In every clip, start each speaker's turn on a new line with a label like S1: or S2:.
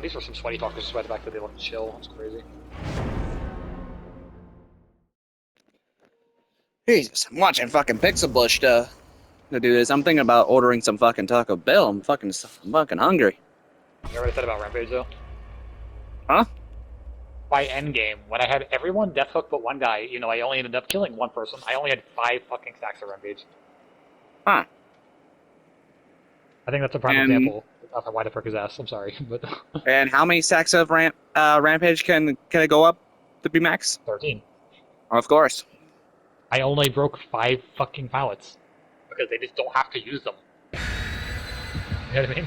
S1: These were some sweaty fuckers despite the fact that they look chill. That's crazy.
S2: Jesus, I'm watching fucking Pixel Bush to do this. I'm thinking about ordering some fucking Taco Bell. I'm fucking hungry.
S1: You know what I said about Rampage though?
S2: Huh?
S1: By endgame, when I had everyone death hook but one guy, I only ended up killing one person. I only had 5 fucking stacks of Rampage.
S2: Huh.
S1: I think that's a prime example of why the frick his ass. I'm sorry, but
S2: And how many stacks of Rampage can it go up to be max?
S1: 13.
S2: Of course.
S1: I only broke 5 fucking pallets because they just don't have to use them. You know what I mean?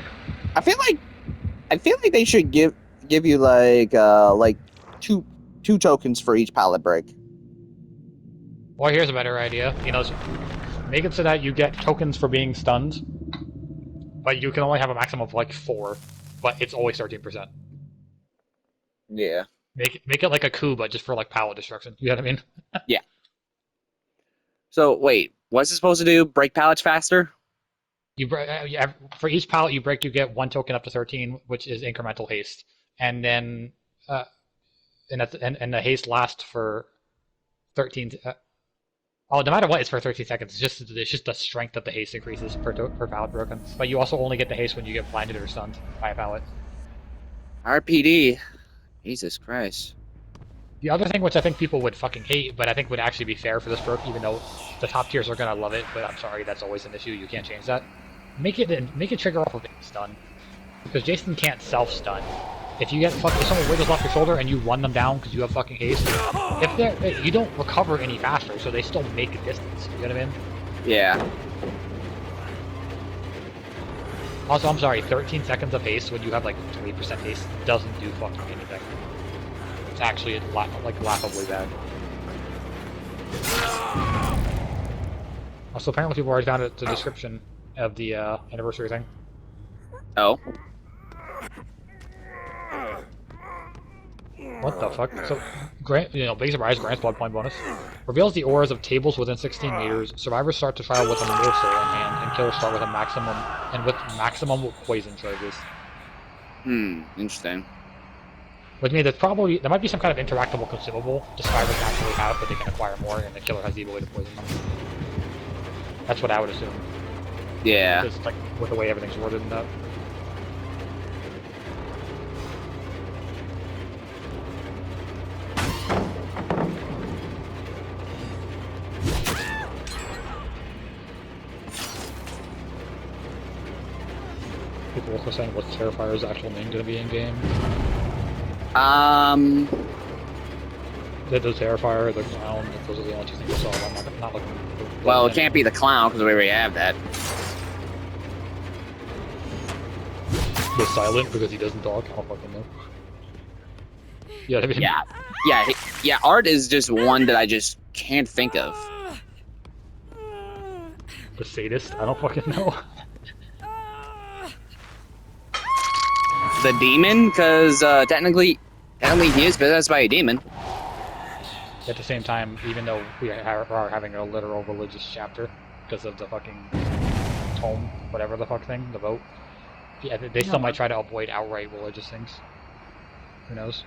S2: I feel like they should give you like two tokens for each pallet break.
S1: Or here's a better idea. Make it so that you get tokens for being stunned, but you can only have a maximum of like 4, but it's always 13%.
S2: Yeah.
S1: Make it like a coup, but just for like pallet destruction. You know what I mean?
S2: Yeah. So wait, what's it supposed to do? Break pallets faster?
S1: For each pallet you break, you get 1 token up to 13, which is incremental haste, and then and the haste lasts for 13. Oh, no matter what, it's for 13 seconds. It's just the strength of the haste increases per pallet broken. But you also only get the haste when you get blinded or stunned by a pallet.
S2: RPD. Jesus Christ.
S1: The other thing, which I think people would fucking hate, but I think would actually be fair for this perk, even though the top tiers are gonna love it, but I'm sorry, that's always an issue. You can't change that. Make it trigger off of being stun, because Jason can't self-stun. If someone wiggles off your shoulder and you run them down because you have fucking haste, you don't recover any faster, so they still make a distance. You know what I mean?
S2: Yeah.
S1: Also, I'm sorry, 13 seconds of haste when you have like 3% haste doesn't do fucking anything. It's actually like laughably bad. Also, apparently people already found the description of the anniversary thing.
S2: Oh.
S1: What the fuck? So, big surprise, grants blood point bonus. Reveals the auras of tables within 16 meters. Survivors start the trial with a morsel in hand, and killers start with maximum poison charges.
S2: Interesting.
S1: Which means there might be some kind of interactable consumable the survivors naturally have, but they can acquire more, and the killer has the ability to poison them. That's what I would assume.
S2: Yeah.
S1: Just like with the way everything's worded in that. People were saying what's Terrifier's actual name going to be in game. The Terrifier, the Clown, those are the only 2 things I saw. I'm not looking.
S2: Well, it can't be the Clown because we already have that.
S1: The Silent because he doesn't talk. I don't fucking know. Yeah, I mean,
S2: Yeah. Art is just one that I just can't think of.
S1: The Sadist. I don't fucking know.
S2: The Demon, because technically he is possessed by a demon.
S1: At the same time, even though we are having a literal religious chapter because of the fucking tome, whatever the fuck thing, the vote, yeah, they still might try to avoid outright religious things. Who knows?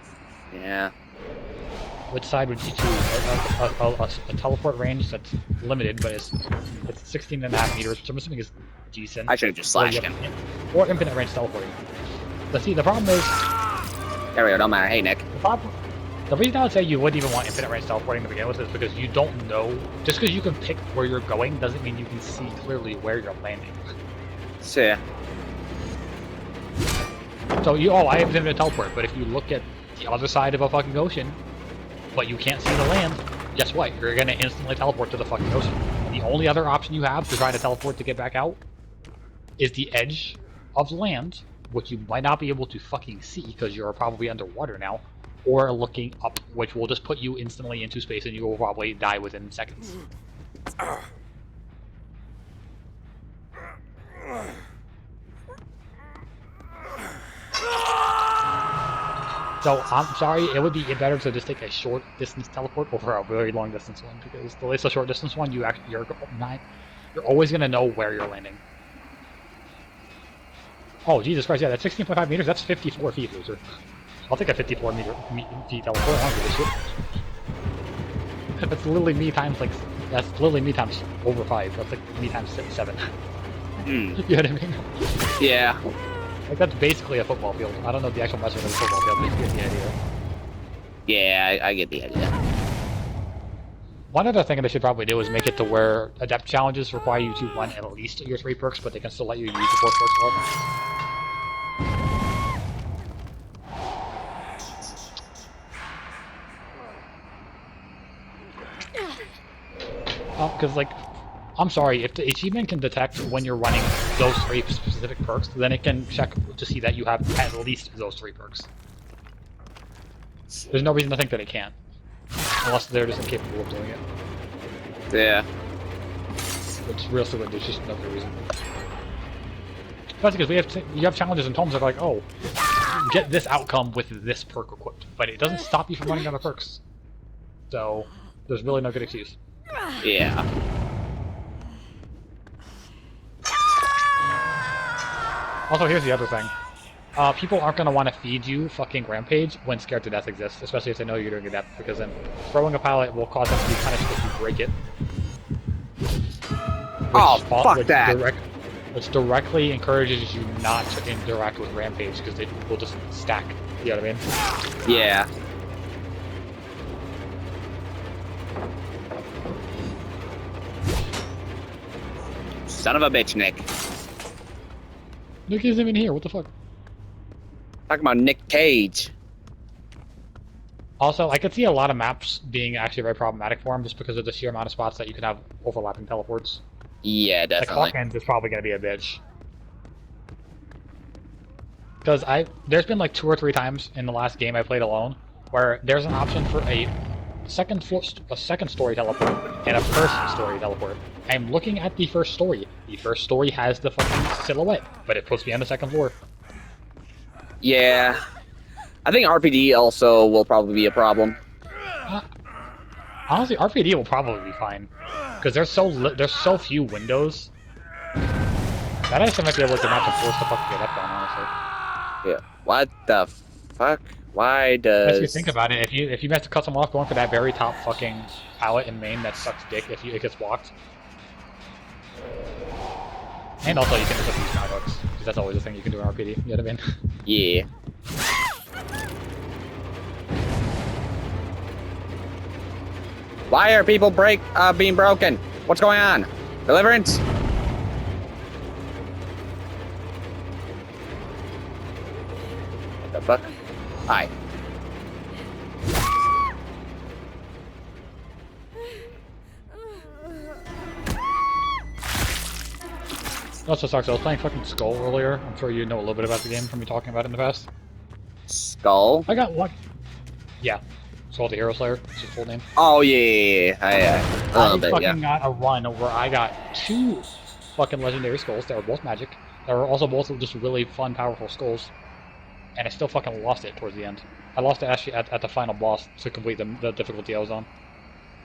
S2: Yeah.
S1: Which side would you choose? A teleport range that's limited, but it's 16.5 meters, which I'm assuming is decent.
S2: I should have just slashed him.
S1: Or infinite range teleporting. But see, the problem is...
S2: There we go, don't matter. Hey, Nick.
S1: The reason I would say you wouldn't even want infinite range teleporting to begin with is because you don't know... Just because you can pick where you're going doesn't mean you can see clearly where you're landing.
S2: So, yeah.
S1: So I have infinite teleport, but if you look at the other side of a fucking ocean, but you can't see the land, guess what? You're gonna instantly teleport to the fucking ocean. And the only other option you have to try to teleport to get back out is the edge of land, which you might not be able to fucking see because you're probably underwater now, or looking up, which will just put you instantly into space and you will probably die within seconds. So, I'm sorry, it would be better to just take a short distance teleport over a very long distance one, because at least a short distance one, you're always going to know where you're landing. Oh, Jesus Christ, yeah, that's 16.5 meters, that's 54 feet, loser. I'll take a 54 feet teleport, I don't give a shit. That's literally me times, like, that's literally me times over 5. That's like me times 7.
S2: Hmm.
S1: You know what I mean?
S2: Yeah.
S1: Like, that's basically a football field. I don't know the actual measurement of a football field, but you get the idea.
S2: Yeah, I get the idea.
S1: One other thing they should probably do is make it to where adept challenges require you to run at least your 3 perks, but they can still let you use the 4 perks a lot. Because, like, I'm sorry, if the achievement can detect when you're running those 3 specific perks, then it can check to see that you have at least those 3 perks. There's no reason to think that it can't. Unless they're just incapable of doing it.
S2: Yeah.
S1: Which real stupid, there's just no good reason. That's because you have challenges and tomes that are like, oh, get this outcome with this perk equipped. But it doesn't stop you from running other perks. So, there's really no good excuse.
S2: Yeah.
S1: Also, here's the other thing. People aren't going to want to feed you fucking Rampage when Scared to Death exists, especially if they know you're doing Adept, because then throwing a pallet will cause them to be punished if you break it.
S2: Fuck that!
S1: Which directly encourages you not to interact with Rampage, because they will just stack. You know what I mean?
S2: Yeah. Son of a bitch, Nick.
S1: Nick isn't even here, what the fuck?
S2: Talking about Nick Cage.
S1: Also, I could see a lot of maps being actually very problematic for him, just because of the sheer amount of spots that you can have overlapping teleports.
S2: Yeah, definitely.
S1: Like, Hawkins is probably going to be a bitch. Because there's been like 2 or 3 times in the last game I played alone, where there's an option for a second story teleport and a first story teleport. I'm looking at the first story. The first story has the fucking silhouette, but it puts me on the second floor.
S2: Yeah. I think RPD also will probably be a problem.
S1: Honestly, RPD will probably be fine. Because there's so few windows. That actually might be able to not to force the fuck get up on, honestly.
S2: Yeah. What the fuck? Why does...
S1: As you think about it, if you have to cut someone off going for that very top fucking pallet in main that sucks dick if it gets blocked. And also you can just abuse my hooks, because that's always a thing you can do in RPD, you know what I mean?
S2: Yeah. Why are people being broken? What's going on? Deliverance? What the fuck? Hi.
S1: It also sucks, I was playing fucking Skull earlier. I'm sure you know a little bit about the game from me talking about it in the past.
S2: Skull?
S1: I got lucky. Yeah. Skull the Hero Slayer, that's his full name.
S2: Oh, yeah.
S1: I fucking got a run where I got 2 fucking legendary skulls that were both magic. That were also both just really fun, powerful skulls. And I still fucking lost it towards the end. I lost it actually at the final boss to complete the difficulty I was on.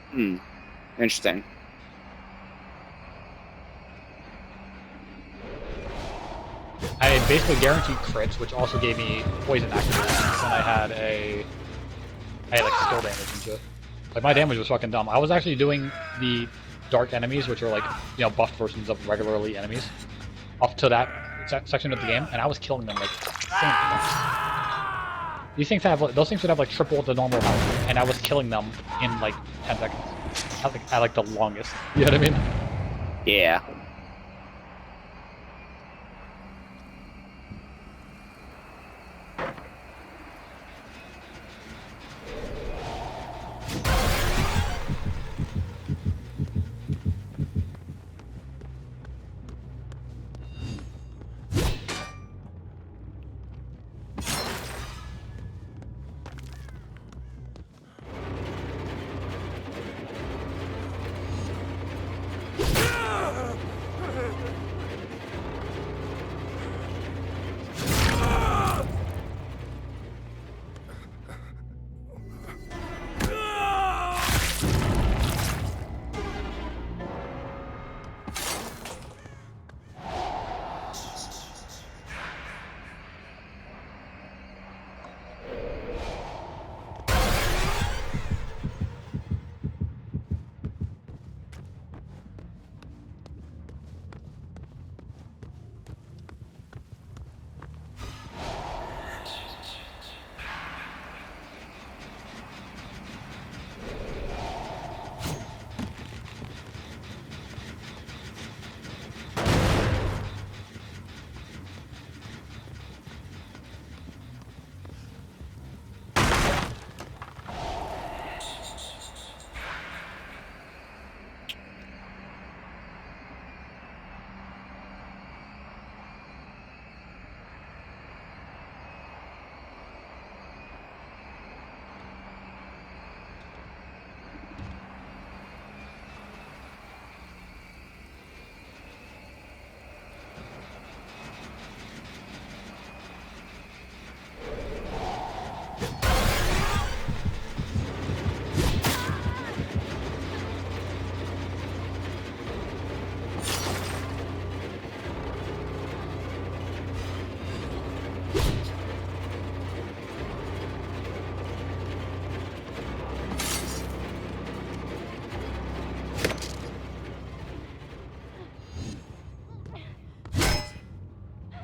S2: Hmm. Interesting.
S1: I basically guaranteed crits, which also gave me poison activations, and I had like skill damage and shit. Like my damage was fucking dumb. I was actually doing the dark enemies, which are like, you know, buffed versions of regular elite enemies, up to that section of the game, and I was killing them like insane. These things those things would have like triple the normal health, and I was killing them in like 10 seconds. At like the longest. You know what I mean?
S2: Yeah.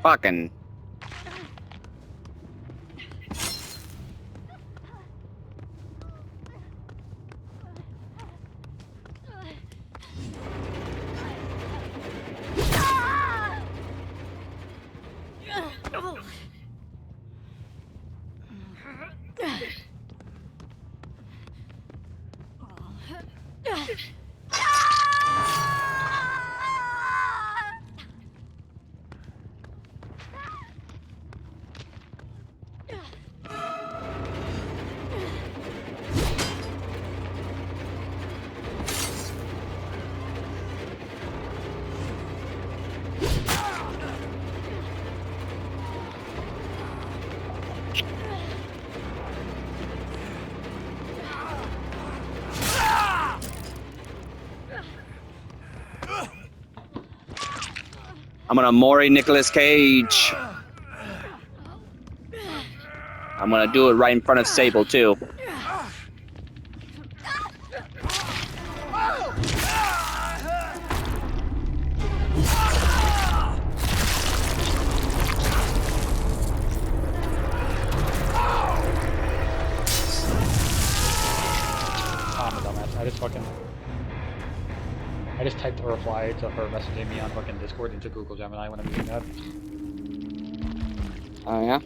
S2: Fucking. I'm gonna Maury Nicolas Cage. I'm gonna do it right in front of Sable too.
S1: I'm a dumbass. I just typed a reply to her messaging me on fucking Discord into Google Gemini when I'm using that.
S2: Oh yeah?